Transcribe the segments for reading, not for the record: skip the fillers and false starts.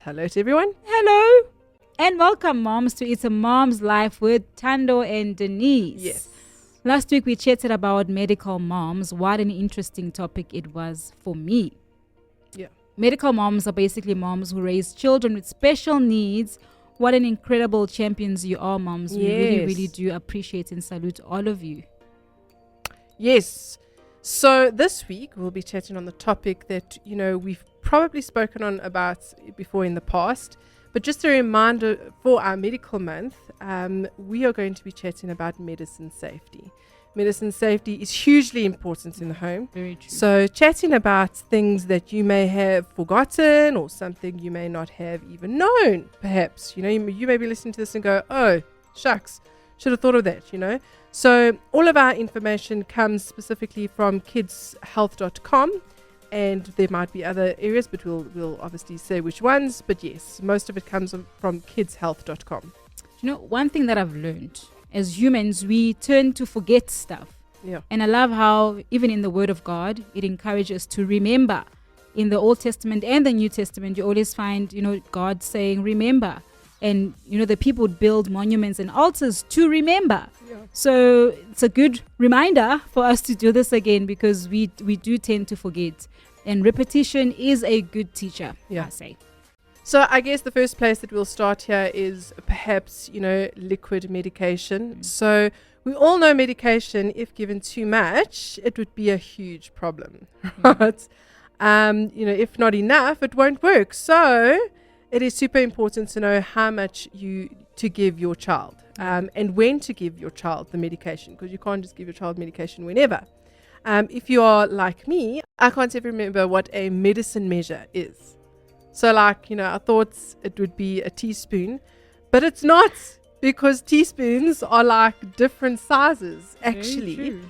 Hello to everyone. Hello and welcome, moms, to It's a Mom's Life with Tando and Denise. Yes. Last week we chatted about medical moms. What an interesting topic it was for me. Yeah. Medical moms are basically moms who raise children with special needs. What an incredible champions you are, moms. We really do appreciate and salute all of you. Yes. So this week we'll be chatting on the topic that, we've probably spoken on about before in the past. But just a reminder for our medical month, we are going to be chatting about medicine safety. Medicine safety is hugely important in the home. Very true. So chatting about things that you may have forgotten or something you may not have even known, perhaps. You may be listening to this and go, oh, shucks, should have thought of that, So all of our information comes specifically from kidshealth.com. And there might be other areas, but we'll obviously say which ones. But yes, most of it comes from kidshealth.com. One thing that I've learned, as humans, we tend to forget stuff. Yeah. And I love how even in the Word of God, it encourages us to remember. In the Old Testament and the New Testament, you always find, God saying, remember. And, the people would build monuments and altars to remember. Yeah. So it's a good reminder for us to do this again, because we do tend to forget. And repetition is a good teacher, I say. So I guess the first place that we'll start here is perhaps, liquid medication. So we all know medication, if given too much, it would be a huge problem, right? If not enough, it won't work. So it is super important to know how much to give your child and when to give your child the medication, because you can't just give your child medication whenever. If you are like me, I can't ever remember what a medicine measure is. So I thought it would be a teaspoon, but it's not, because teaspoons are like different sizes, actually. Very true.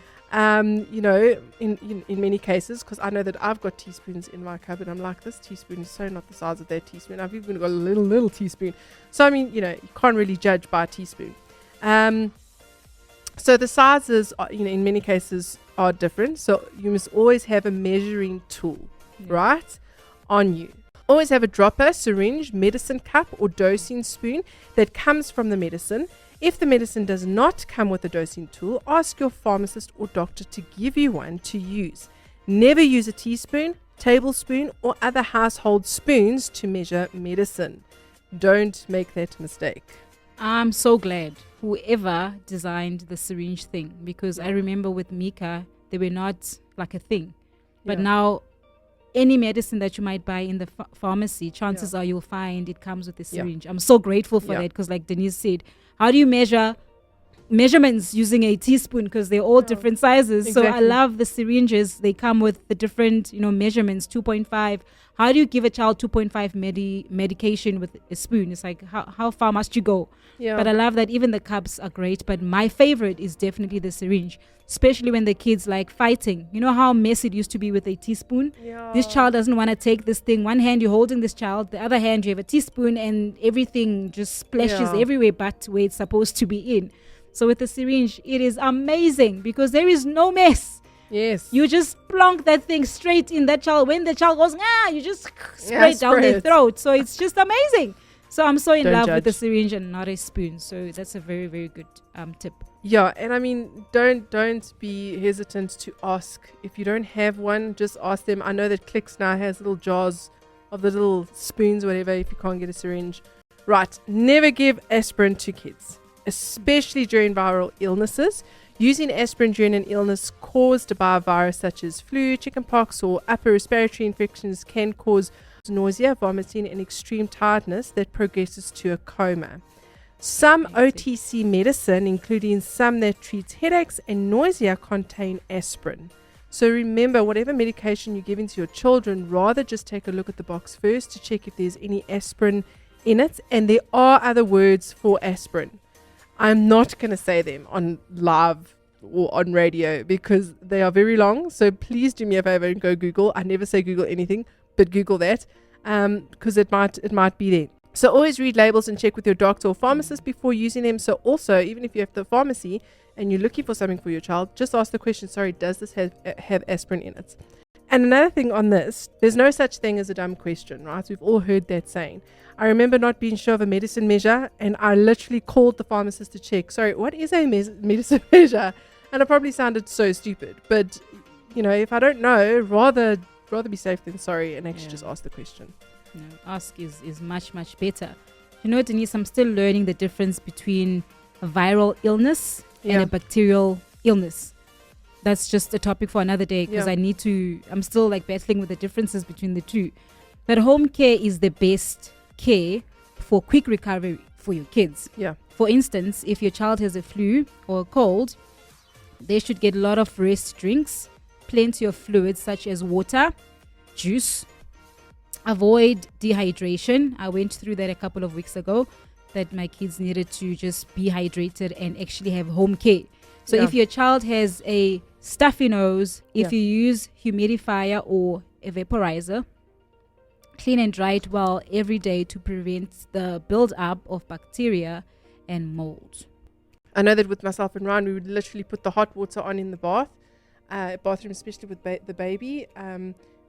In many cases, because I know that I've got teaspoons in my cupboard. I'm like, this teaspoon is so not the size of that teaspoon. I've even got a little teaspoon. So, you can't really judge by a teaspoon. So the sizes, are, in many cases are different. So you must always have a measuring tool, right, on you. Always have a dropper, syringe, medicine cup or dosing spoon that comes from the medicine. If the medicine does not come with a dosing tool, ask your pharmacist or doctor to give you one to use. Never use a teaspoon, tablespoon, or other household spoons to measure medicine. Don't make that mistake. I'm so glad whoever designed the syringe thing, because I remember with Mika, they were not like a thing. But now, any medicine that you might buy in the pharmacy, chances are you'll find it comes with a syringe. I'm so grateful for that, because like Denise said, how do you measure measurements using a teaspoon, because they're all different sizes? Exactly. So I love the syringes. They come with the different, measurements, 2.5. How do you give a child 2.5 medication with a spoon? It's like, how far must you go? Yeah. But I love that even the cups are great. But my favorite is definitely the syringe, especially when the kids like fighting. You know how messy it used to be with a teaspoon? Yeah. This child doesn't want to take this thing. One hand you're holding this child, the other hand you have a teaspoon, and everything just splashes everywhere but where it's supposed to be in. So with the syringe, it is amazing because there is no mess. Yes. You just plonk that thing straight in that child. When the child goes, you just spray it down spray their it. throat. So it's just amazing. So I'm so in Don't love judge. with the syringe and not a spoon. So that's a very, very good tip. Yeah, and don't be hesitant to ask. If you don't have one, just ask them. I know that Clicks now has little jars of the little spoons, whatever, if you can't get a syringe. Right, never give aspirin to kids, especially during viral illnesses. Using aspirin during an illness caused by a virus such as flu, chickenpox, or upper respiratory infections can cause nausea, vomiting, and extreme tiredness that progresses to a coma. Some OTC medicine, including some that treats headaches and nausea, contain aspirin. So remember, whatever medication you're giving to your children, rather just take a look at the box first to check if there's any aspirin in it. And there are other words for aspirin. I'm not going to say them on live or on radio because they are very long. So please do me a favor and go Google. I never say Google anything, but Google that because it might be there. So always read labels and check with your doctor or pharmacist before using them. So also, even if you have the pharmacy and you're looking for something for your child, just ask the question, sorry, does this have aspirin in it? And another thing on this, there's no such thing as a dumb question, right? We've all heard that saying. I remember not being sure of a medicine measure, and I literally called the pharmacist to check. Sorry, what is a medicine measure? And it probably sounded so stupid. But, if I don't know, rather be safe than sorry, and actually just ask the question. Ask is much, much better. Denise, I'm still learning the difference between a viral illness and a bacterial illness. That's just a topic for another day, because I'm still battling with the differences between the two. But home care is the best care for quick recovery for your kids. Yeah. For instance, if your child has a flu or a cold, they should get a lot of rest drinks, plenty of fluids such as water, juice. Avoid dehydration. I went through that a couple of weeks ago, that my kids needed to just be hydrated and actually have home care. So if your child has a stuffy nose, if you use humidifier or a vaporizer, clean and dry it well every day to prevent the build-up of bacteria and mold. I know that with myself and Ryan, we would literally put the hot water on in the bathroom, especially with the baby,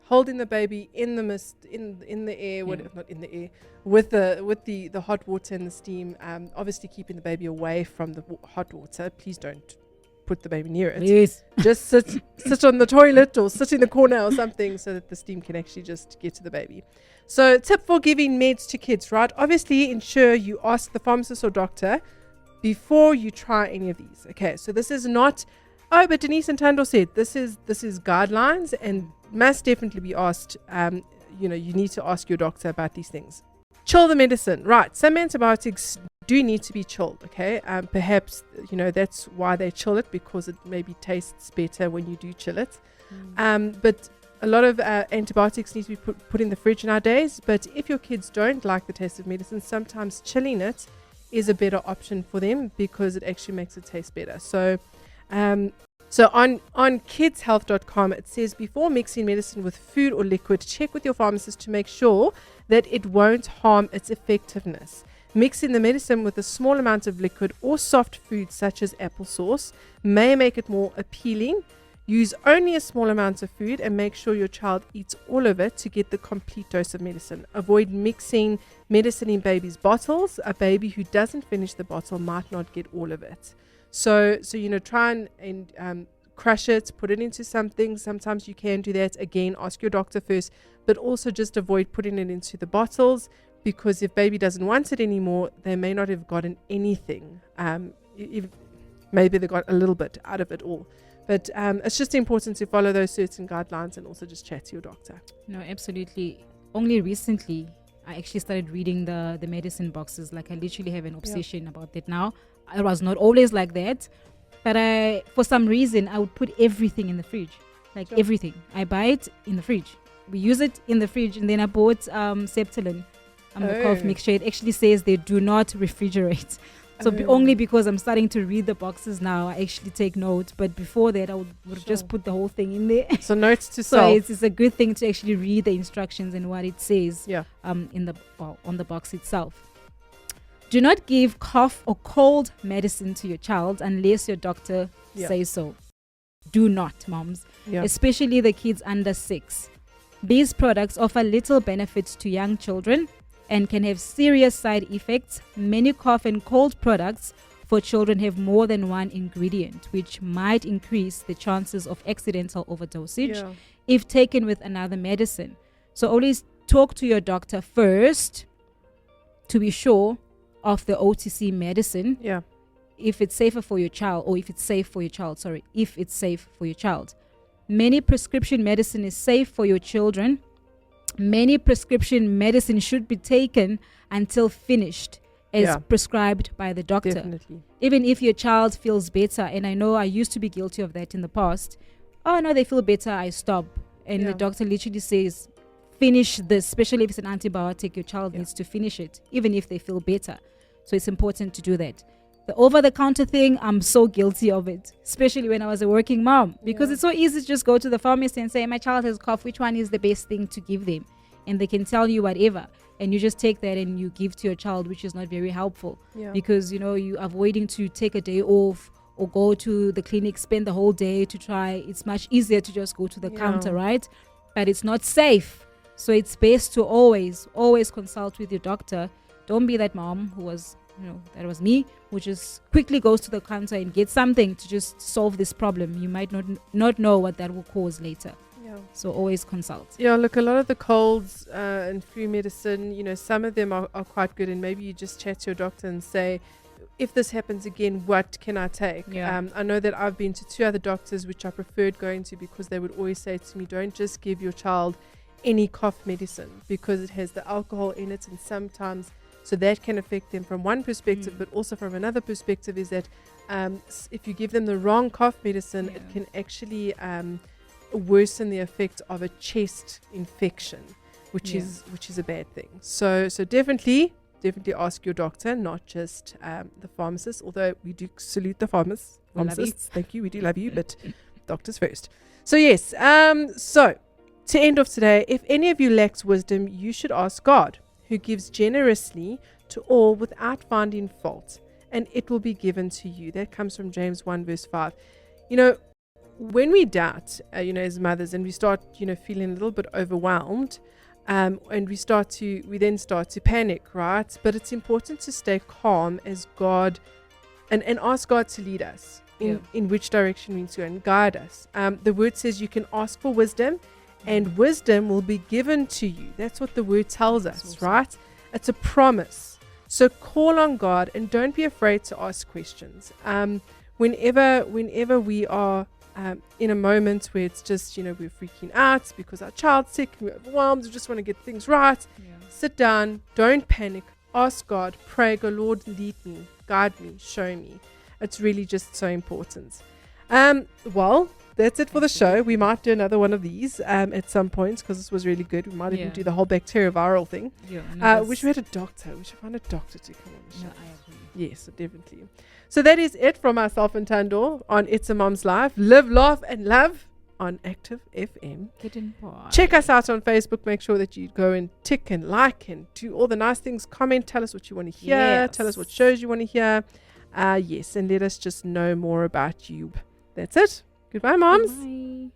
holding the baby in the mist, in the air, not in the air, with the hot water and the steam. Obviously keeping the baby away from the hot water. Please don't put the baby near it. Yes. Just sit on the toilet or sit in the corner or something, so that the steam can actually just get to the baby. So, tip for giving meds to kids, right? Obviously ensure you ask the pharmacist or doctor before you try any of these. Okay, so this is not, but Denise and Tando said this is guidelines, and must definitely be asked. You need to ask your doctor about these things. Chill the medicine, right? Some antibiotics do need to be chilled. Okay, perhaps that's why they chill it, because it maybe tastes better when you do chill it. But a lot of antibiotics need to be put in the fridge nowadays. But if your kids don't like the taste of medicine, sometimes chilling it is a better option for them, because it actually makes it taste better. So on kidshealth.com, it says, before mixing medicine with food or liquid, check with your pharmacist to make sure that it won't harm its effectiveness. Mixing the medicine with a small amount of liquid or soft food such as applesauce may make it more appealing. Use only a small amount of food and make sure your child eats all of it to get the complete dose of medicine. Avoid mixing medicine in babies' bottles. A baby who doesn't finish the bottle might not get all of it. So try and crush it, put it into something. Sometimes you can do that. Again, ask your doctor first, but also just avoid putting it into the bottles, because if baby doesn't want it anymore, they may not have gotten anything. Maybe they got a little bit out of it all. But it's just important to follow those certain guidelines, and also just chat to your doctor. No, absolutely. Only recently, I actually started reading the medicine boxes. I literally have an obsession about that now. I was not always like that, but for some reason, I would put everything in the fridge. Everything. I buy it in the fridge. We use it in the fridge. And then I bought Septilin, the cough mixture. It actually says they do not refrigerate. So only because I'm starting to read the boxes now, I actually take note. But before that, I would just put the whole thing in there. So notes to self. So it's a good thing to actually read the instructions and what it says on the box itself. Do not give cough or cold medicine to your child unless your doctor says so. Do not, moms, especially the kids under 6. These products offer little benefits to young children and can have serious side effects. Many cough and cold products for children have more than one ingredient, which might increase the chances of accidental overdosage if taken with another medicine. So always talk to your doctor first to be sure of the OTC medicine. If it's safer for your child, or if it's safe for your child, if it's safe for your child. Many prescription medicine is safe for your children. Many prescription medicine should be taken until finished as prescribed by the doctor. Definitely. Even if your child feels better, and I know I used to be guilty of that in the past. Oh no, they feel better, I stop. And the doctor literally says, finish this, especially if it's an antibiotic, your child needs to finish it, even if they feel better. So it's important to do that. The over-the-counter thing, I'm so guilty of it, especially when I was a working mom, because it's so easy to just go to the pharmacy and say, my child has cough, which one is the best thing to give them? And they can tell you whatever. And you just take that and you give to your child, which is not very helpful because, you're avoiding to take a day off or go to the clinic, spend the whole day to try. It's much easier to just go to the counter, right? but it's not safe. So it's best to always consult with your doctor. Don't be that mom who was, that was me, who just quickly goes to the counter and gets something to just solve this problem. You might not know what that will cause later. Yeah. So always consult. Yeah, look, a lot of the colds and flu medicine, some of them are quite good, and maybe you just chat to your doctor and say, if this happens again, what can I take? Yeah. I know that I've been to 2 other doctors which I preferred going to, because they would always say to me, don't just give your child any cough medicine, because it has the alcohol in it, and sometimes so that can affect them from one perspective, but also from another perspective is that if you give them the wrong cough medicine, it can actually worsen the effect of a chest infection, which is a bad thing. So definitely ask your doctor, not just the pharmacist, although we do salute the pharmacists. Thank you, we do love you, but doctors first. So yes, so to end off today, if any of you lacks wisdom, you should ask God, who gives generously to all without finding fault, and it will be given to you. That comes from James 1 verse 5. When we doubt, as mothers, and we start, feeling a little bit overwhelmed, and we then start to panic, right? But it's important to stay calm as God, and ask God to lead us in which direction we need to go and guide us. The word says you can ask for wisdom, and wisdom will be given to you. That's what the word tells us, awesome. Right? It's a promise. So call on God, and don't be afraid to ask questions. Whenever we are in a moment where it's just, we're freaking out because our child's sick, we're overwhelmed, we just want to get things right. Sit down, don't panic, ask God, pray, go, Lord, lead me, guide me, show me. It's really just so important. Well, that's it for the show. We might do another one of these at some point, because this was really good. We might even do the whole bacterioviral thing. Wish we had a doctor. We should find a doctor to come on the show. I agree. Yes, definitely. So that is it from myself and Tandor on It's a Mom's Life. Live, laugh, and love on Active FM. Check us out on Facebook. Make sure that you go and tick and like and do all the nice things. Comment. Tell us what you want to hear. Yes. Tell us what shows you want to hear. Yes, and let us just know more about you. That's it. Goodbye, moms. Bye.